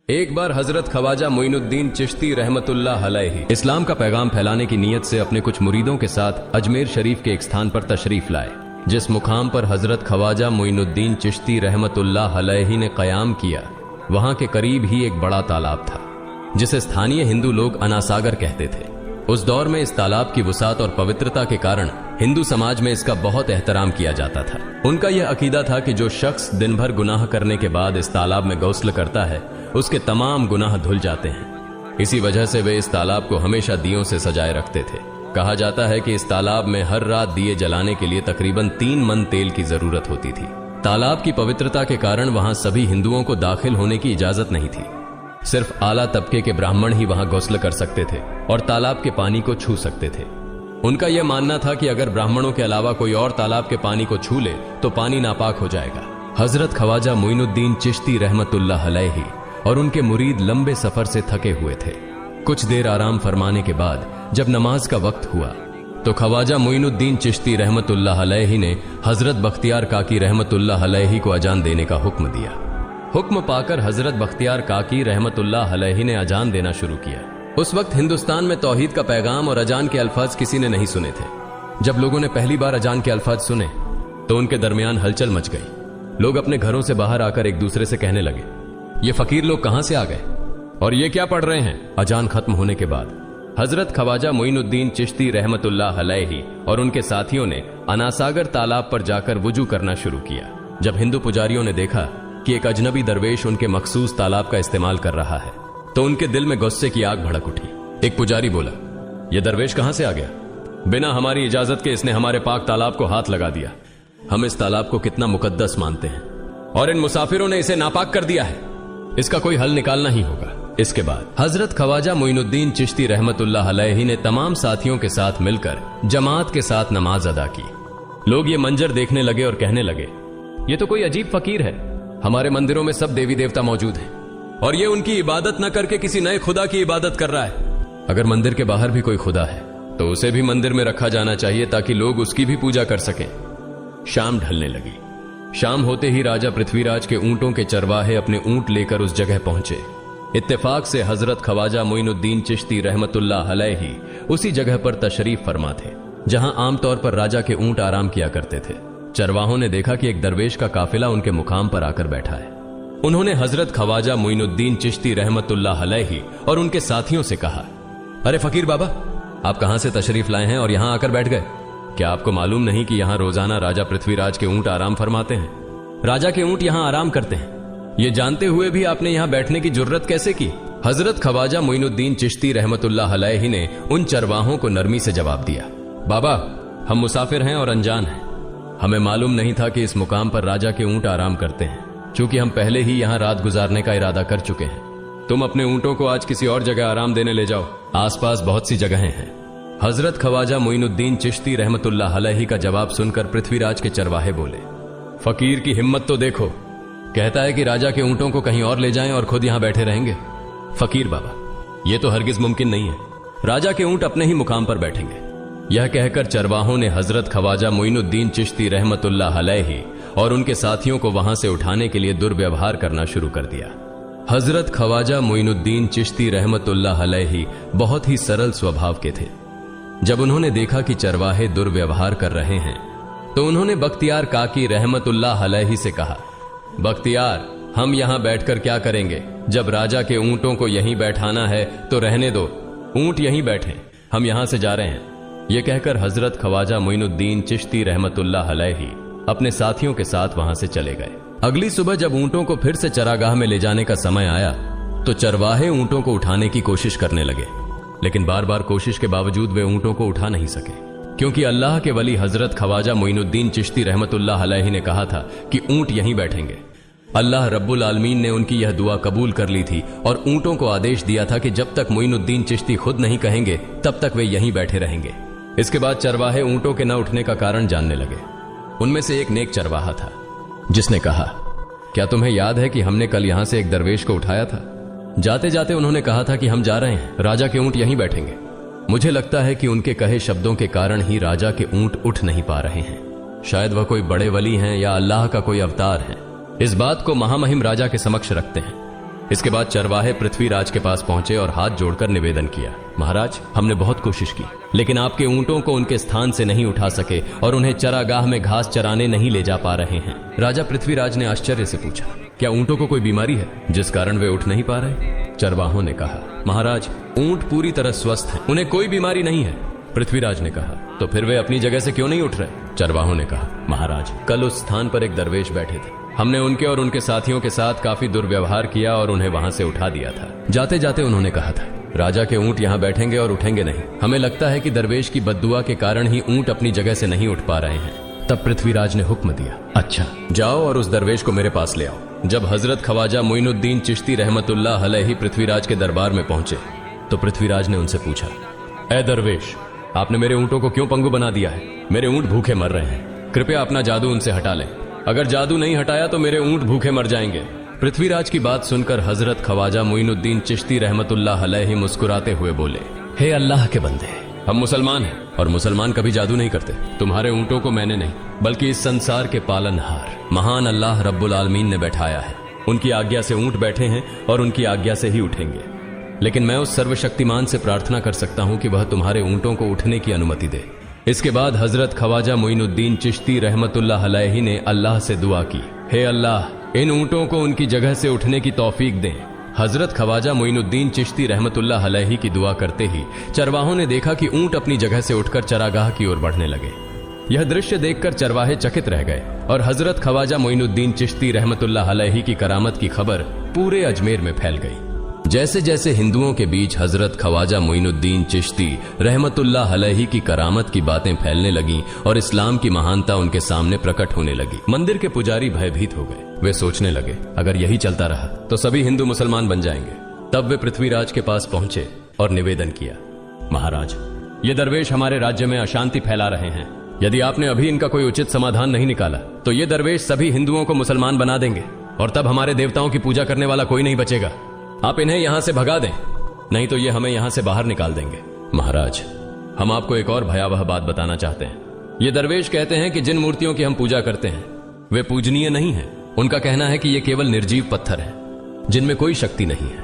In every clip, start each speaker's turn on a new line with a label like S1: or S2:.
S1: एक बार हजरत ख्वाजा मोइनुद्दीन चिश्ती रहमतुल्लाह अलैहि इस्लाम का पैगाम फैलाने की नीयत से अपने कुछ मुरीदों के साथ अजमेर शरीफ के एक स्थान पर तशरीफ लाए। जिस मुकाम पर हजरत ख्वाजा मोइनुद्दीन चिश्ती रहमतुल्लाह अलैहि ने कयाम किया, वहां के करीब ही एक बड़ा तालाब था जिसे स्थानीय हिंदू लोग अनासागर कहते थे। उस दौर में इस तालाब की वसात और पवित्रता के कारण हिंदू समाज में इसका बहुत एहतराम किया जाता था। उनका यह अकीदा था कि जो शख्स दिन भर गुनाह करने के बाद इस तालाब में गौस्ल करता है, उसके तमाम गुनाह धुल जाते हैं। इसी वजह से वे इस तालाब को हमेशा दियों से सजाए रखते थे। कहा जाता है कि इस तालाब में हर रात दिए जलाने के लिए तकरीबन 3 मन तेल की जरूरत होती थी। तालाब की पवित्रता के कारण वहां सभी हिंदुओं को दाखिल होने की इजाजत नहीं थी। सिर्फ आला तबके के ब्राह्मण ही वहां गौस्ल कर सकते थे और तालाब के पानी को छू सकते थे। उनका यह मानना था कि अगर ब्राह्मणों के अलावा कोई और तालाब के पानी को छू ले तो पानी नापाक हो जाएगा। हजरत ख्वाजा मोइनुद्दीन चिश्ती रहमतुल्लाह अलैहि और उनके मुरीद लंबे सफर से थके हुए थे। कुछ देर आराम फरमाने के बाद जब नमाज का वक्त हुआ तो ख्वाजा मोइनुद्दीन चिश्ती रहमतुल्लाह अलैहि ने हजरत बख्तियार काकी रहमतुल्लाह अलैहि को अजान देने का हुक्म दिया। हुक्म पाकर हजरत बख्तियार काकी रहमतुल्लाह अलैहि ने अजान देना शुरू किया। उस वक्त हिंदुस्तान में तौहीद का पैगाम और अजान के अल्फाज किसी ने नहीं सुने थे। जब लोगों ने पहली बार अजान के अल्फाज सुने तो उनके दरमियान हलचल मच गई। लोग अपने घरों से बाहर आकर एक दूसरे से कहने लगे, ये फकीर लोग कहां से आ गए और ये क्या पढ़ रहे हैं। अजान खत्म होने के बाद हजरत ख्वाजा मोइनुद्दीन चिश्ती रहमतुल्लाह अलैहि और उनके साथियों ने अनासागर तालाब पर जाकर वुजू करना शुरू किया। जब हिंदू पुजारियों ने देखा कि एक अजनबी दरवेश उनके मखसूस तालाब का इस्तेमाल कर रहा है तो उनके दिल में गुस्से की आग भड़क उठी। एक पुजारी बोला, यह दरवेश कहां से आ गया? बिना हमारी इजाजत के इसने हमारे पाक तालाब को हाथ लगा दिया। हम इस तालाब को कितना मुकद्दस मानते हैं और इन मुसाफिरों ने इसे नापाक कर दिया है। इसका कोई हल निकालना ही होगा। इसके बाद हजरत ख्वाजा मोइनुद्दीन चिश्ती रहमतुल्लाह अलैहि ने तमाम साथियों के साथ मिलकर जमात के साथ नमाज अदा की। लोग ये मंजर देखने लगे और कहने लगे, ये तो कोई अजीब फकीर है। हमारे मंदिरों में सब देवी देवता मौजूद हैं और ये उनकी इबादत न करके किसी नए खुदा की इबादत कर रहा है। अगर मंदिर के बाहर भी कोई खुदा है तो उसे भी मंदिर में रखा जाना चाहिए ताकि लोग उसकी भी पूजा कर सकें। शाम ढलने लगी। शाम होते ही राजा पृथ्वीराज के ऊंटों के चरवाहे अपने ऊंट लेकर उस जगह पहुंचे। इत्तेफाक से हजरत ख्वाजा मोइनुद्दीन चिश्ती रहमतुल्लाह अलैहि उसी जगह पर तशरीफ फरमा थे जहां आमतौर पर राजा के ऊंट आराम किया करते थे। चरवाहों ने देखा कि एक दरवेश का काफिला उनके मुकाम पर आकर बैठा है। उन्होंने हजरत ख्वाजा मोइनुद्दीन चिश्ती रहमतुल्लाह अलैहि और उनके साथियों से कहा, अरे फकीर बाबा, आप कहां से तशरीफ लाए हैं और यहां आकर बैठ गए? क्या आपको मालूम नहीं कि यहां रोजाना राजा पृथ्वीराज के ऊंट आराम फरमाते हैं? राजा के ऊंट यहां आराम करते हैं। ये जानते हुए भी आपने यहां बैठने की जुर्रत कैसे की? हजरत ख्वाजा मोइनुद्दीन चिश्ती रहमतुल्लाह अलैहि ने उन चरवाहों को नरमी से जवाब दिया, बाबा, हम मुसाफिर हैं और अनजान हैं। हमें मालूम नहीं था कि इस मुकाम पर राजा के ऊंट आराम करते हैं। चूंकि हम पहले ही यहां रात गुजारने का इरादा कर चुके हैं, तुम अपने ऊंटों को आज किसी और जगह आराम देने ले जाओ। आसपास बहुत सी जगहें हैं। हजरत ख्वाजा मोइनुद्दीन चिश्ती रहमतुल्लाह अलैहि का जवाब सुनकर पृथ्वीराज के चरवाहे बोले, फकीर की हिम्मत तो देखो, कहता है कि राजा के ऊंटों को कहीं और ले जाएं और खुद यहां बैठे रहेंगे। फकीर बाबा, यह तो हरगिज मुमकिन नहीं है। राजा के ऊंट अपने ही मुकाम पर बैठेंगे। यह कहकर चरवाहों ने हजरत ख्वाजा मोइनुद्दीन चिश्ती रहमतुल्लाह अलैहि और उनके साथियों को वहां से उठाने के लिए दुर्व्यवहार करना शुरू कर दिया। हजरत ख्वाजा मोइनुद्दीन चिश्ती रहमतुल्लाह अलैहि बहुत ही सरल स्वभाव के थे। जब उन्होंने देखा कि चरवाहे दुर्व्यवहार कर रहे हैं तो उन्होंने बख्तियार काकी रहमतुल्लाह अलैहि से कहा, बख्तियार, हम यहां बैठकर क्या करेंगे? जब राजा के ऊंटों को यहीं बैठाना है तो रहने दो, ऊंट यहीं बैठे, हम यहां से जा रहे हैं। यह कहकर हजरत ख्वाजा मोइनुद्दीन चिश्ती रहमतुल्लाह अलैहि अपने साथियों के साथ वहां से चले गए। अगली सुबह जब ऊंटों को फिर से चरागाह में ले जाने का समय आया तो चरवाहे ऊंटों को उठाने की कोशिश करने लगे, लेकिन बार बार कोशिश के बावजूद वे ऊंटों को उठा नहीं सके, क्योंकि अल्लाह के वली हजरत ख्वाजा मोइनुद्दीन चिश्ती रहमतुल्लाह अलैहि ने कहा था कि ऊंट यहीं बैठेंगे। अल्लाह रब्बुल आलमीन ने उनकी यह दुआ कबूल कर ली थी और ऊंटों को आदेश दिया था कि जब तक मोइनुद्दीन चिश्ती खुद नहीं कहेंगे तब तक वे यहीं बैठे रहेंगे। इसके बाद चरवाहे ऊंटों के न उठने का कारण जानने लगे। उनमें से एक नेक चरवाहा था जिसने कहा, क्या तुम्हें याद है कि हमने कल यहां से एक दरवेश को उठाया था? जाते जाते उन्होंने कहा था कि हम जा रहे हैं, राजा के ऊंट यहीं बैठेंगे। मुझे लगता है कि उनके कहे शब्दों के कारण ही राजा के ऊंट उठ नहीं पा रहे हैं। शायद वह कोई बड़े वली हैं या अल्लाह का कोई अवतार है। इस बात को महामहिम राजा के समक्ष रखते हैं। इसके बाद चरवाहे पृथ्वीराज के पास पहुंचे और हाथ जोड़कर निवेदन किया, महाराज, हमने बहुत कोशिश की, लेकिन आपके ऊंटों को उनके स्थान से नहीं उठा सके और उन्हें चरागाह में घास चराने नहीं ले जा पा रहे हैं। राजा पृथ्वीराज ने आश्चर्य से पूछा, क्या ऊंटों को कोई बीमारी है जिस कारण वे उठ नहीं पा रहे? चरवाहों ने कहा, महाराज, ऊंट पूरी तरह स्वस्थ हैं, उन्हें कोई बीमारी नहीं है। पृथ्वीराज ने कहा, तो फिर वे अपनी जगह से क्यों नहीं उठ रहे? चरवाहों ने कहा, महाराज, कल उस स्थान पर एक दरवेश बैठे थे, हमने उनके और उनके साथियों के साथ काफी दुर्व्यवहार किया और उन्हें वहां से उठा दिया था। जाते जाते उन्होंने कहा था, राजा के ऊंट यहाँ बैठेंगे और उठेंगे नहीं। हमें लगता है कि दरवेश की बद्दुआ के कारण ही ऊंट अपनी जगह से नहीं उठ पा रहे हैं। तब पृथ्वीराज ने हुक्म दिया, अच्छा, जाओ और उस दरवेश को मेरे पास ले आओ। जब हजरत ख्वाजा मोइनुद्दीन चिश्ती रहमतुल्लाह अलैहि पृथ्वीराज के दरबार में पहुंचे तो पृथ्वीराज ने उनसे पूछा, ए दरवेश, आपने मेरे ऊंटों को क्यों पंगु बना दिया है? मेरे ऊंट भूखे मर रहे हैं, कृपया अपना जादू उनसे हटा लें। अगर जादू नहीं हटाया तो मेरे ऊंट भूखे मर जाएंगे। पृथ्वीराज की बात सुनकर हजरत ख्वाजा मोइनुद्दीन चिश्ती रहमतुल्लाह अलैहि मुस्कुराते हुए बोले, हे अल्लाह के बंदे, हम मुसलमान हैं और मुसलमान कभी जादू नहीं करते। तुम्हारे ऊंटों को मैंने नहीं बल्कि इस संसार के पालनहार महान अल्लाह रब्बुल आलमीन ने बैठाया है। उनकी आज्ञा से ऊंट बैठे हैं और उनकी आज्ञा से ही उठेंगे। लेकिन मैं उस सर्वशक्तिमान से प्रार्थना कर सकता हूं कि वह तुम्हारे ऊंटों को उठने की अनुमति दे। इसके बाद हजरत ख्वाजा मोइनुद्दीन चिश्ती रहमतुल्लाह अलैहि ने अल्लाह से दुआ की, हे अल्लाह, इन ऊंटों को उनकी जगह से उठने की तौफीक दें। हजरत ख्वाजा मोइनुद्दीन चिश्ती रहमतुल्लाह अलैहि की दुआ करते ही चरवाहों ने देखा कि ऊंट अपनी जगह से उठकर चरागाह की ओर बढ़ने लगे। यह दृश्य देखकर चरवाहे चकित रह गए और हजरत ख्वाजा मोइनुद्दीन चिश्ती रहमतुल्लाह अलैहि की करामत की खबर पूरे अजमेर में फैल गई। जैसे जैसे हिंदुओं के बीच हजरत ख्वाजा मोइनुद्दीन चिश्ती रहमतुल्लाह अलैहि की करामत की बातें फैलने लगीं और इस्लाम की महानता उनके सामने प्रकट होने लगी, मंदिर के पुजारी भयभीत हो गए। वे सोचने लगे, अगर यही चलता रहा तो सभी हिंदू मुसलमान बन जाएंगे। तब वे पृथ्वीराज के पास पहुंचे और निवेदन किया, महाराज, ये दरवेश हमारे राज्य में अशांति फैला रहे हैं। यदि आपने अभी इनका कोई उचित समाधान नहीं निकाला तो ये दरवेश सभी हिंदुओं को मुसलमान बना देंगे और तब हमारे देवताओं की पूजा करने वाला कोई नहीं बचेगा। आप इन्हें यहां से भगा दें, नहीं तो ये हमें यहां से बाहर निकाल देंगे। महाराज, हम आपको एक और भयावह बात बताना चाहते हैं। ये दरवेश कहते हैं कि जिन मूर्तियों की हम पूजा करते हैं वे पूजनीय नहीं है। उनका कहना है कि ये केवल निर्जीव पत्थर है जिनमें कोई शक्ति नहीं है।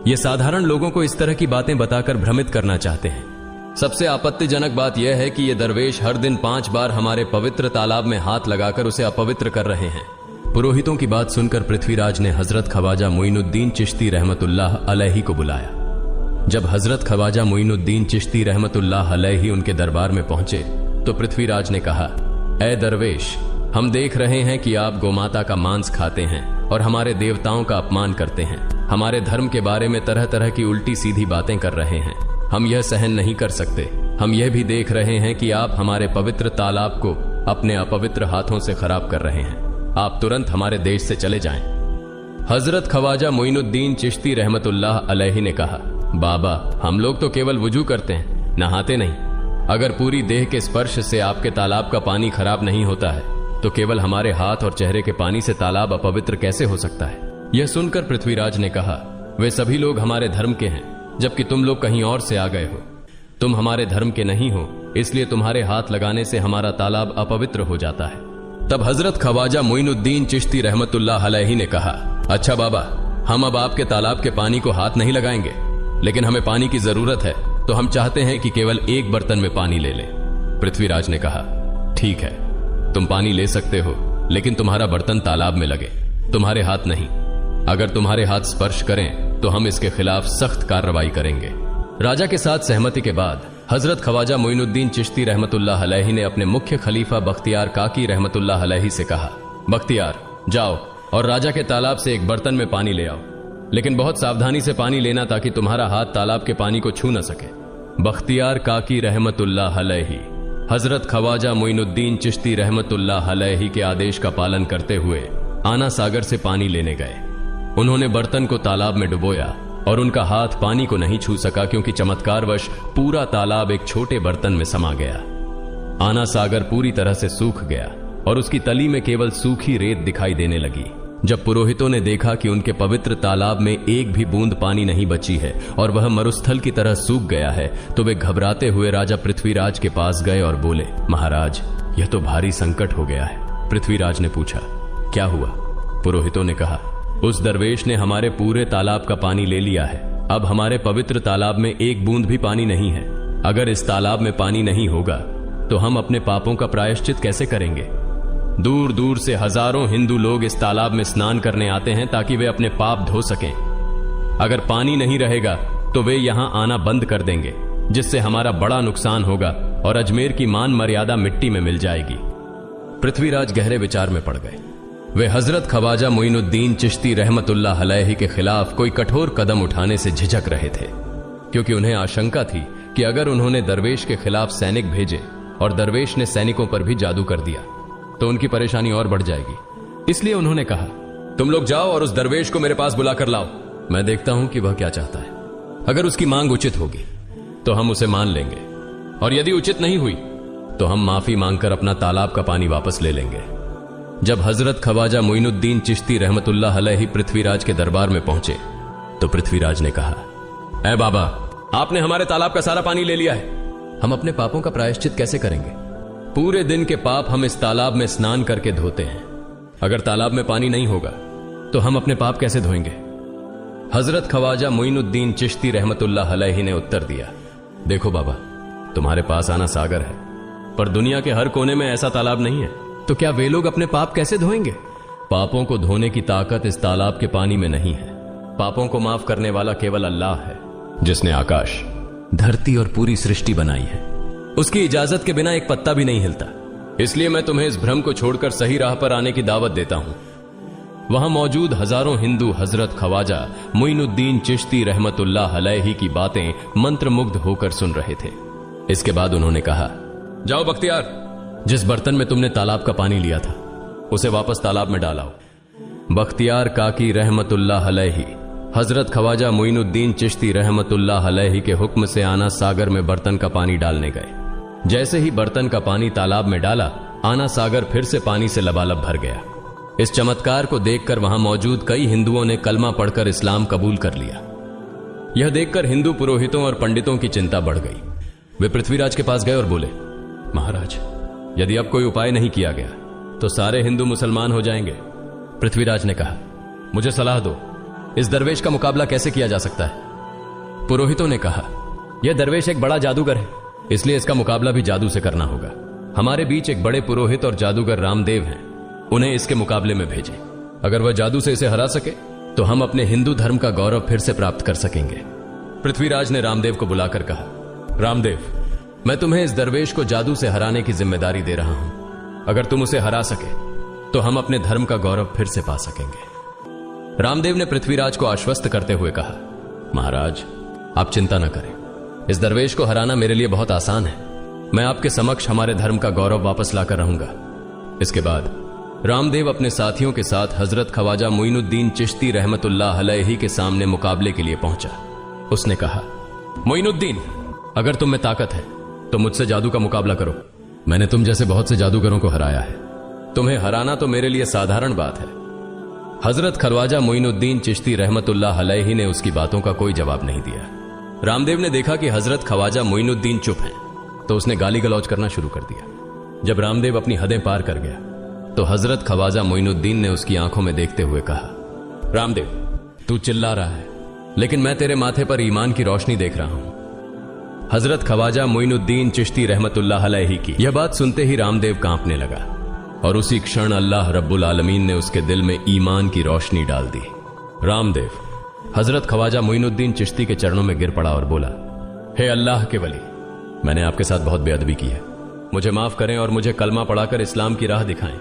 S1: ये साधारण लोगों को इस तरह की बातें बताकर भ्रमित करना चाहते हैं। सबसे आपत्तिजनक बात यह है कि ये दरवेश हर दिन 5 बार हमारे पवित्र तालाब में हाथ लगाकर उसे अपवित्र कर रहे हैं। पुरोहितों की बात सुनकर पृथ्वीराज ने हजरत ख्वाजा मोइनुद्दीन चिश्ती रहमतुल्लाह अलैहि को बुलाया। जब हजरत ख्वाजा मोइनुद्दीन चिश्ती रहमतुल्लाह अलैहि उनके दरबार में पहुंचे तो पृथ्वीराज ने कहा, ए दरवेश, हम देख रहे हैं कि आप गोमाता का मांस खाते हैं और हमारे देवताओं का अपमान करते हैं। हमारे धर्म के बारे में तरह तरह की उल्टी सीधी बातें कर रहे हैं। हम यह सहन नहीं कर सकते। हम यह भी देख रहे हैं कि आप हमारे पवित्र तालाब को अपने अपवित्र हाथों से खराब कर रहे हैं। आप तुरंत हमारे देश से चले जाएं। हजरत ख्वाजा मोइनुद्दीन चिश्ती रहमतुल्लाह अलैहि ने कहा, बाबा, हम लोग तो केवल वुजू करते हैं, नहाते नहीं। अगर पूरी देह के स्पर्श से आपके तालाब का पानी खराब नहीं होता है तो केवल हमारे हाथ और चेहरे के पानी से तालाब अपवित्र कैसे हो सकता है? यह सुनकर पृथ्वीराज ने कहा, वे सभी लोग हमारे धर्म के हैं जबकि तुम लोग कहीं और से आ गए हो। तुम हमारे धर्म के नहीं हो, इसलिए तुम्हारे हाथ लगाने से हमारा तालाब अपवित्र हो जाता है। तब हजरत ख्वाजा मोइनुद्दीन चिश्ती रहमतुल्लाह अलैहि ने कहा, अच्छा बाबा, हम अब आपके तालाब के पानी को हाथ नहीं लगाएंगे, लेकिन हमें पानी की जरूरत है तो हम चाहते हैं कि केवल एक बर्तन में पानी ले लें। पृथ्वीराज ने कहा, ठीक है, तुम पानी ले सकते हो, लेकिन तुम्हारा बर्तन तालाब में लगे, तुम्हारे हाथ नहीं। अगर तुम्हारे हाथ स्पर्श करें तो हम इसके खिलाफ सख्त कार्रवाई करेंगे। राजा के साथ सहमति के बाद हजरत ख्वाजा मोइनुद्दीन चिश्ती रहमतुल्लाह अलैहि ने अपने मुख्य खलीफा बख्तियार काकी रहमतुल्लाह अलैहि से कहा, बख्तियार, जाओ और राजा के तालाब से एक बर्तन में पानी ले आओ, लेकिन बहुत सावधानी से पानी लेना ताकि तुम्हारा हाथ तालाब के पानी को छू न सके। बख्तियार काकी रहमतुल्लाह अलैहि हजरत ख्वाजा मोइनुद्दीन चिश्ती रहमतुल्लाह अलैहि के आदेश का पालन करते हुए आना सागर से पानी लेने गए। उन्होंने बर्तन को तालाब में डुबोया और उनका हाथ पानी को नहीं छू सका क्योंकि चमत्कारवश पूरा तालाब एक छोटे बर्तन में समा गया। आना सागर पूरी तरह से सूख गया और उसकी तली में केवल सूखी रेत दिखाई देने लगी। जब पुरोहितों ने देखा कि उनके पवित्र तालाब में एक भी बूंद पानी नहीं बची है और वह मरुस्थल की तरह सूख गया है तो वे घबराते हुए राजा पृथ्वीराज के पास गए और बोले, महाराज, यह तो भारी संकट हो गया है। पृथ्वीराज ने पूछा, क्या हुआ? पुरोहितों ने कहा, उस दरवेश ने हमारे पूरे तालाब का पानी ले लिया है। अब हमारे पवित्र तालाब में एक बूंद भी पानी नहीं है। अगर इस तालाब में पानी नहीं होगा तो हम अपने पापों का प्रायश्चित कैसे करेंगे? दूर दूर से हजारों हिंदू लोग इस तालाब में स्नान करने आते हैं ताकि वे अपने पाप धो सकें। अगर पानी नहीं रहेगा तो वे यहां आना बंद कर देंगे, जिससे हमारा बड़ा नुकसान होगा और अजमेर की मान मर्यादा मिट्टी में मिल जाएगी। पृथ्वीराज गहरे विचार में पड़ गए। वे हजरत ख्वाजा मोइनुद्दीन चिश्ती रहमतुल्लाह अलैहि के खिलाफ कोई कठोर कदम उठाने से झिझक रहे थे, क्योंकि उन्हें आशंका थी कि अगर उन्होंने दरवेश के खिलाफ सैनिक भेजे और दरवेश ने सैनिकों पर भी जादू कर दिया तो उनकी परेशानी और बढ़ जाएगी। इसलिए उन्होंने कहा, तुम लोग जाओ और उस दरवेश को मेरे पास बुला कर लाओ। मैं देखता हूं कि वह क्या चाहता है। अगर उसकी मांग उचित होगी तो हम उसे मान लेंगे, और यदि उचित नहीं हुई तो हम माफी मांगकर अपना तालाब का पानी वापस ले लेंगे। जब हजरत ख्वाजा मोइनुद्दीन चिश्ती रहमतुल्लाह अलैहि पृथ्वीराज के दरबार में पहुंचे तो पृथ्वीराज ने कहा, ऐ बाबा, आपने हमारे तालाब का सारा पानी ले लिया है। हम अपने पापों का प्रायश्चित कैसे करेंगे? पूरे दिन के पाप हम इस तालाब में स्नान करके धोते हैं। अगर तालाब में पानी नहीं होगा तो हम अपने पाप कैसे धोएंगे? हजरत ख्वाजा मोइनुद्दीन चिश्ती रहमतुल्लाह अलैहि ने उत्तर दिया, देखो बाबा, तुम्हारे पास आना सागर है, पर दुनिया के हर कोने में ऐसा तालाब नहीं है, तो क्या वे लोग अपने पाप कैसे धोएंगे? पापों को धोने की ताकत इस तालाब के पानी में नहीं है। पापों को माफ करने वाला केवल अल्लाह है, जिसने आकाश, धरती और पूरी सृष्टि बनाई है। उसकी इजाजत के बिना एक पत्ता भी नहीं हिलता। इसलिए मैं तुम्हें इस भ्रम को छोड़कर सही राह पर आने की दावत देता हूं। वहां मौजूद हजारों हिंदू हजरत ख्वाजा मोइनुद्दीन चिश्ती रहमतुल्लाह अलैहि की बातें मंत्रमुग्ध होकर सुन रहे थे। इसके बाद उन्होंने कहा, जाओ बख्तियार, जिस बर्तन में तुमने तालाब का पानी लिया था उसे वापस तालाब में डालाओ। बख्तियार काकी रहमतुल्लाह अलैहि हजरत ख्वाजा मोइनुद्दीन चिश्ती रहमतुल्लाह अलैहि के हुक्म से आना सागर में बर्तन का पानी डालने गए। जैसे ही बर्तन का पानी तालाब में डाला, आना सागर फिर से पानी से लबालब भर गया। इस चमत्कार को देखकर वहां मौजूद कई हिंदुओं ने कलमा पढ़कर इस्लाम कबूल कर लिया। यह देखकर हिंदू पुरोहितों और पंडितों की चिंता बढ़ गई। वे पृथ्वीराज के पास गए और बोले, महाराज, यदि अब कोई उपाय नहीं किया गया तो सारे हिंदू मुसलमान हो जाएंगे। पृथ्वीराज ने कहा, मुझे सलाह दो, इस दरवेश का मुकाबला कैसे किया जा सकता है? पुरोहितों ने कहा, यह दरवेश एक बड़ा जादूगर है, इसलिए इसका मुकाबला भी जादू से करना होगा। हमारे बीच एक बड़े पुरोहित और जादूगर रामदेव हैं, उन्हें इसके मुकाबले में भेजें। अगर वह जादू से इसे हरा सके तो हम अपने हिंदू धर्म का गौरव फिर से प्राप्त कर सकेंगे। पृथ्वीराज ने रामदेव को बुलाकर कहा, रामदेव, मैं तुम्हें इस दरवेश को जादू से हराने की जिम्मेदारी दे रहा हूं। अगर तुम उसे हरा सके तो हम अपने धर्म का गौरव फिर से पा सकेंगे। रामदेव ने पृथ्वीराज को आश्वस्त करते हुए कहा, महाराज, आप चिंता न करें, इस दरवेश को हराना मेरे लिए बहुत आसान है। मैं आपके समक्ष हमारे धर्म का गौरव वापस लाकर रहूंगा। इसके बाद रामदेव अपने साथियों के साथ हजरत ख्वाजा मोइनुद्दीन चिश्ती रहमतुल्लाह अलैहि के सामने मुकाबले के लिए पहुंचा। उसने कहा, मोइनुद्दीन, अगर तुम में ताकत है तो मुझसे जादू का मुकाबला करो। मैंने तुम जैसे बहुत से जादूगरों को हराया है, तुम्हें हराना तो मेरे लिए साधारण बात है। हजरत ख्वाजा मोइनुद्दीन चिश्ती रहमतुल्लाह अलैहि ने उसकी बातों का कोई जवाब नहीं दिया। रामदेव ने देखा कि हजरत ख्वाजा मोइनुद्दीन चुप हैं, तो उसने गाली गलौज करना शुरू कर दिया। जब रामदेव अपनी हदें पार कर गया तो हजरत ख्वाजा मोइनुद्दीन ने उसकी आंखों में देखते हुए कहा, रामदेव, तू चिल्ला रहा है, लेकिन मैं तेरे माथे पर ईमान की रोशनी देख रहा हूं। हजरत ख्वाजा मोइनुद्दीन चिश्ती रहमतुल्लाह अलैहि की यह बात सुनते ही रामदेव कांपने लगा, और उसी क्षण अल्लाह रब्बुल आलमीन ने उसके दिल में ईमान की रोशनी डाल दी। रामदेव हजरत ख्वाजा मोइनुद्दीन चिश्ती के चरणों में गिर पड़ा और बोला, हे अल्लाह के वली, मैंने आपके साथ बहुत बेअदबी की है, मुझे माफ करें और मुझे कलमा पढ़ाकर इस्लाम की राह दिखाएं।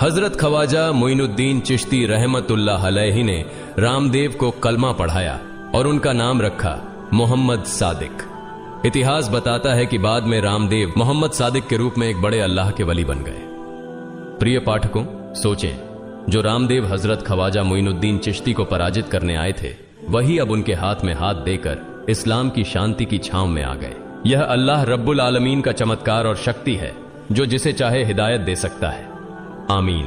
S1: हजरत ख्वाजा मोइनुद्दीन चिश्ती रहमतुल्लाह अलैहि ने रामदेव को कलमा पढ़ाया और उनका नाम रखा मोहम्मद सादिक। इतिहास बताता है कि बाद में रामदेव मोहम्मद सादिक के रूप में एक बड़े अल्लाह के वली बन गए। प्रिय पाठकों, सोचें, जो रामदेव हजरत ख्वाजा मोइनुद्दीन चिश्ती को पराजित करने आए थे, वही अब उनके हाथ में हाथ देकर इस्लाम की शांति की छांव में आ गए। यह अल्लाह रब्बुल आलमीन का चमत्कार और शक्ति है, जो जिसे चाहे हिदायत दे सकता है। आमीन।